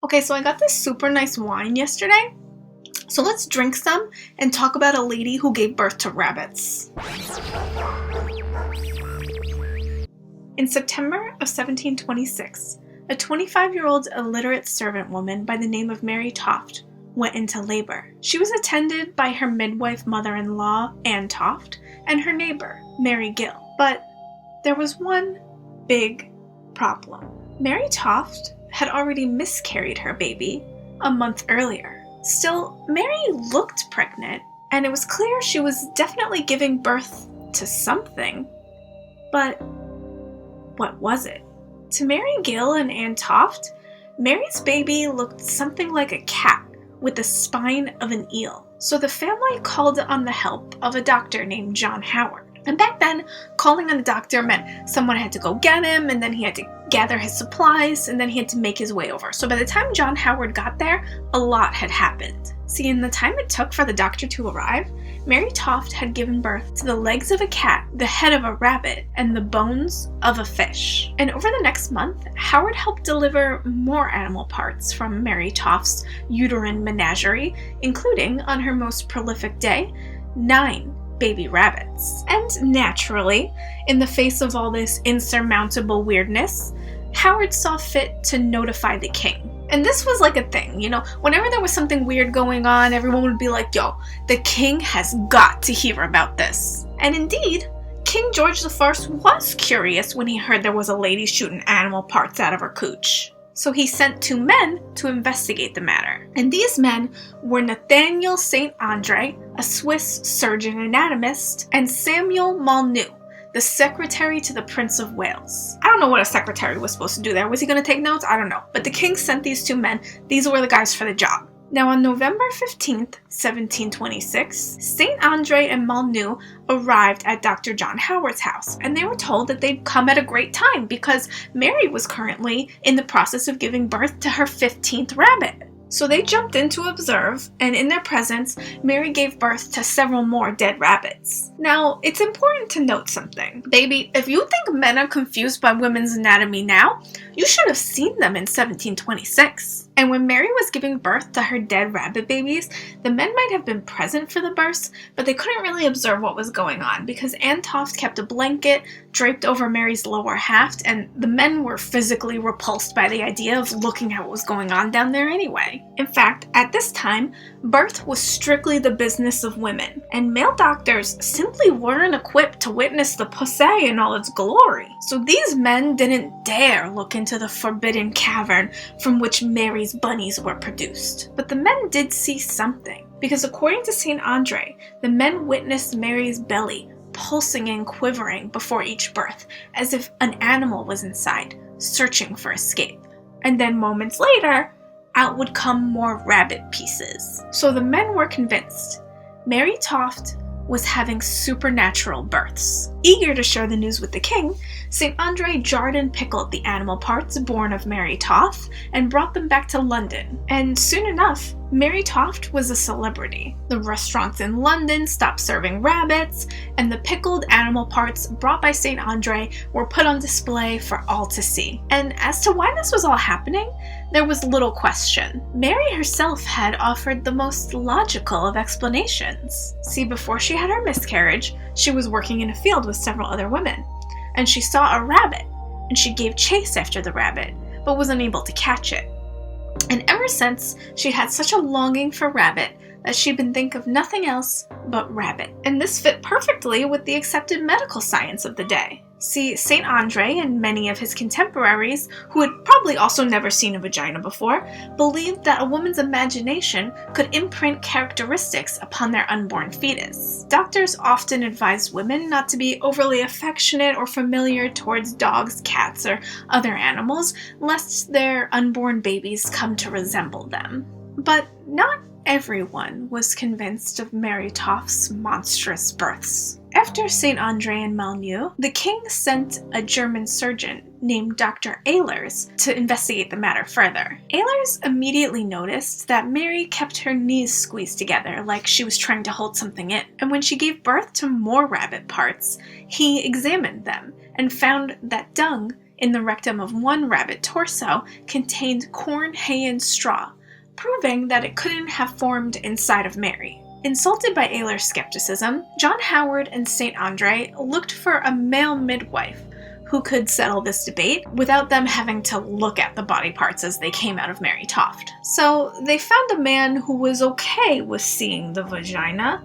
Okay, so I got this super nice wine yesterday. So let's drink some and talk about a lady who gave birth to rabbits. In September of 1726, a 25-year-old illiterate servant woman by the name of Mary Toft went into labor. She was attended by her midwife mother-in-law, Anne Toft, and her neighbor, Mary Gill. But there was one big problem. Mary Toft had already miscarried her baby a month earlier. Still, Mary looked pregnant, and it was clear she was definitely giving birth to something. But what was it? To Mary Gill and Anne Toft, Mary's baby looked something like a cat with the spine of an eel. So the family called on the help of a doctor named John Howard. And back then, calling on a doctor meant someone had to go get him, and then he had to gather his supplies, and then he had to make his way over. So by the time John Howard got there, a lot had happened. See, in the time it took for the doctor to arrive, Mary Toft had given birth to the legs of a cat, the head of a rabbit, and the bones of a fish. And over the next month, Howard helped deliver more animal parts from Mary Toft's uterine menagerie, including, on her most prolific day, 9 baby rabbits. And naturally, in the face of all this insurmountable weirdness, Howard saw fit to notify the king. And this was like a thing, whenever there was something weird going on, everyone would be like, yo, the king has got to hear about this. And indeed, King George I was curious when he heard there was a lady shooting animal parts out of her cooch. So he sent 2 men to investigate the matter. And these men were Nathaniel St. Andre, a Swiss surgeon anatomist, and Samuel Malnoux, the secretary to the Prince of Wales. I don't know what a secretary was supposed to do there. Was he going to take notes? I don't know. But the king sent these 2 men. These were the guys for the job. Now on November 15th, 1726, St. Andre and Malnoux arrived at Dr. John Howard's house, and they were told that they'd come at a great time because Mary was currently in the process of giving birth to her 15th rabbit. So they jumped in to observe, and in their presence, Mary gave birth to several more dead rabbits. Now, it's important to note something. Baby, if you think men are confused by women's anatomy now, you should have seen them in 1726. And when Mary was giving birth to her dead rabbit babies, the men might have been present for the births, but they couldn't really observe what was going on because Anne Toft kept a blanket draped over Mary's lower half, and the men were physically repulsed by the idea of looking at what was going on down there anyway. In fact, at this time, birth was strictly the business of women, and male doctors simply weren't equipped to witness the pussy in all its glory. So these men didn't dare look into the forbidden cavern from which Mary's bunnies were produced. But the men did see something, because according to St. Andre, the men witnessed Mary's belly pulsing and quivering before each birth, as if an animal was inside, searching for escape. And then moments later, out would come more rabbit pieces. So the men were convinced Mary Toft was having supernatural births. Eager to share the news with the king, St. Andre jarred and pickled the animal parts born of Mary Toft and brought them back to London. And soon enough, Mary Toft was a celebrity. The restaurants in London stopped serving rabbits, and the pickled animal parts brought by St. Andre were put on display for all to see. And as to why this was all happening, there was little question. Mary herself had offered the most logical of explanations. See, before she had her miscarriage, she was working in a field with several other women, and she saw a rabbit, and she gave chase after the rabbit, but was unable to catch it. And ever since, she had such a longing for rabbit that she'd been thinking of nothing else but rabbit. And this fit perfectly with the accepted medical science of the day. See, St. Andre and many of his contemporaries, who had probably also never seen a vagina before, believed that a woman's imagination could imprint characteristics upon their unborn fetus. Doctors often advised women not to be overly affectionate or familiar towards dogs, cats, or other animals, lest their unborn babies come to resemble them. But not everyone was convinced of Mary Toft's monstrous births. After St. Andre and Malnoux, the king sent a German surgeon named Dr. Ehlers to investigate the matter further. Ehlers immediately noticed that Mary kept her knees squeezed together like she was trying to hold something in. And when she gave birth to more rabbit parts, he examined them and found that dung in the rectum of one rabbit torso contained corn, hay, and straw, proving that it couldn't have formed inside of Mary. Insulted by Ayler's skepticism, John Howard and St. Andre looked for a male midwife who could settle this debate without them having to look at the body parts as they came out of Mary Toft. So they found a man who was okay with seeing the vagina,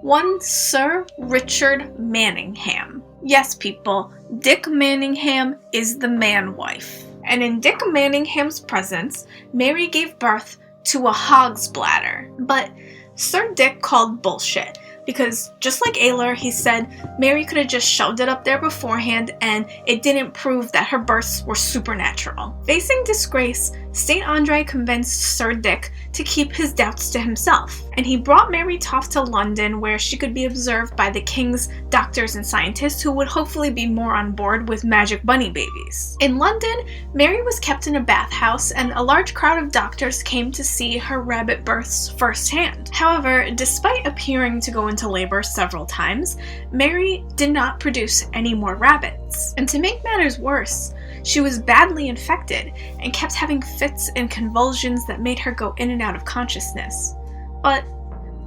one Sir Richard Manningham. Yes, people, Dick Manningham is the man-wife. And in Dick Manningham's presence, Mary gave birth to a hog's bladder. But Sir Dick called bullshit, because just like Ayler, he said Mary could have just shoved it up there beforehand and it didn't prove that her births were supernatural. Facing disgrace, St. Andre convinced Sir Dick to keep his doubts to himself, and he brought Mary Toft to London where she could be observed by the king's doctors and scientists who would hopefully be more on board with magic bunny babies. In London, Mary was kept in a bathhouse and a large crowd of doctors came to see her rabbit births firsthand. However, despite appearing to go into labor several times, Mary did not produce any more rabbits. And to make matters worse, she was badly infected and kept having fits and convulsions that made her go in and out of consciousness. But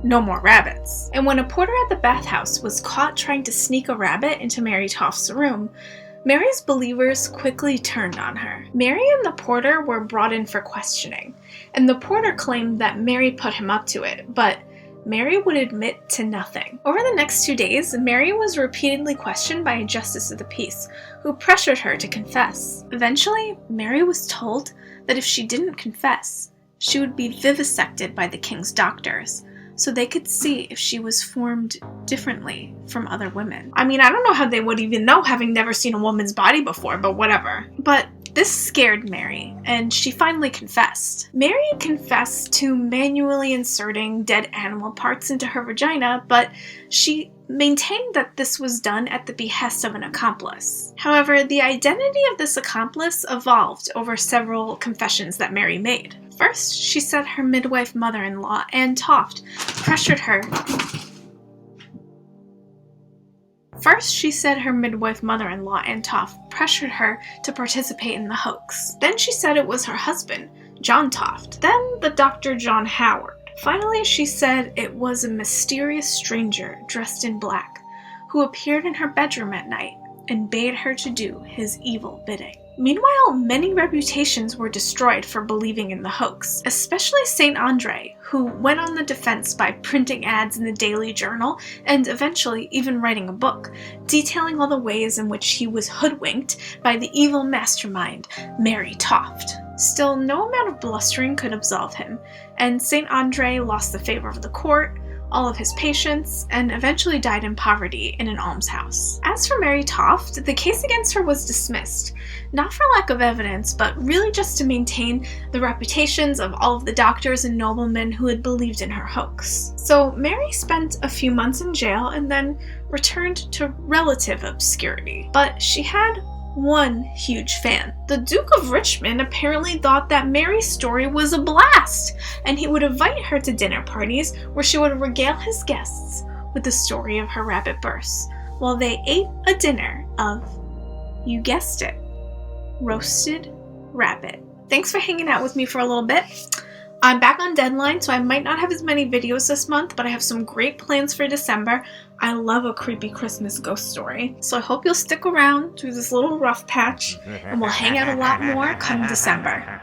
no more rabbits. And when a porter at the bathhouse was caught trying to sneak a rabbit into Mary Toft's room, Mary's believers quickly turned on her. Mary and the porter were brought in for questioning, and the porter claimed that Mary put him up to it, but Mary would admit to nothing. Over the next 2 days, Mary was repeatedly questioned by a justice of the peace, who pressured her to confess. Eventually, Mary was told that if she didn't confess, she would be vivisected by the king's doctors, so they could see if she was formed differently from other women. I mean, I don't know how they would even know, having never seen a woman's body before, but whatever. But this scared Mary, and she finally confessed. Mary confessed to manually inserting dead animal parts into her vagina, but she maintained that this was done at the behest of an accomplice. However, the identity of this accomplice evolved over several confessions that Mary made. First, she said her midwife mother-in-law, Anne Toft, pressured her to participate in the hoax. Then she said it was her husband, John Toft. Then the Dr. John Howard. Finally, she said it was a mysterious stranger dressed in black who appeared in her bedroom at night and bade her to do his evil bidding. Meanwhile, many reputations were destroyed for believing in the hoax, especially St. Andre, who went on the defense by printing ads in the Daily Journal and eventually even writing a book, detailing all the ways in which he was hoodwinked by the evil mastermind, Mary Toft. Still, no amount of blustering could absolve him, and St. Andre lost the favor of the court, all of his patients, and eventually died in poverty in an almshouse. As for Mary Toft, the case against her was dismissed, not for lack of evidence, but really just to maintain the reputations of all of the doctors and noblemen who had believed in her hoax. So Mary spent a few months in jail and then returned to relative obscurity. But she had one huge fan. The Duke of Richmond apparently thought that Mary's story was a blast, and he would invite her to dinner parties where she would regale his guests with the story of her rabbit births, while they ate a dinner of, you guessed it, roasted rabbit. Thanks for hanging out with me for a little bit. I'm back on deadline, so I might not have as many videos this month, but I have some great plans for December. I love a creepy Christmas ghost story, so I hope you'll stick around through this little rough patch, and we'll hang out a lot more come December.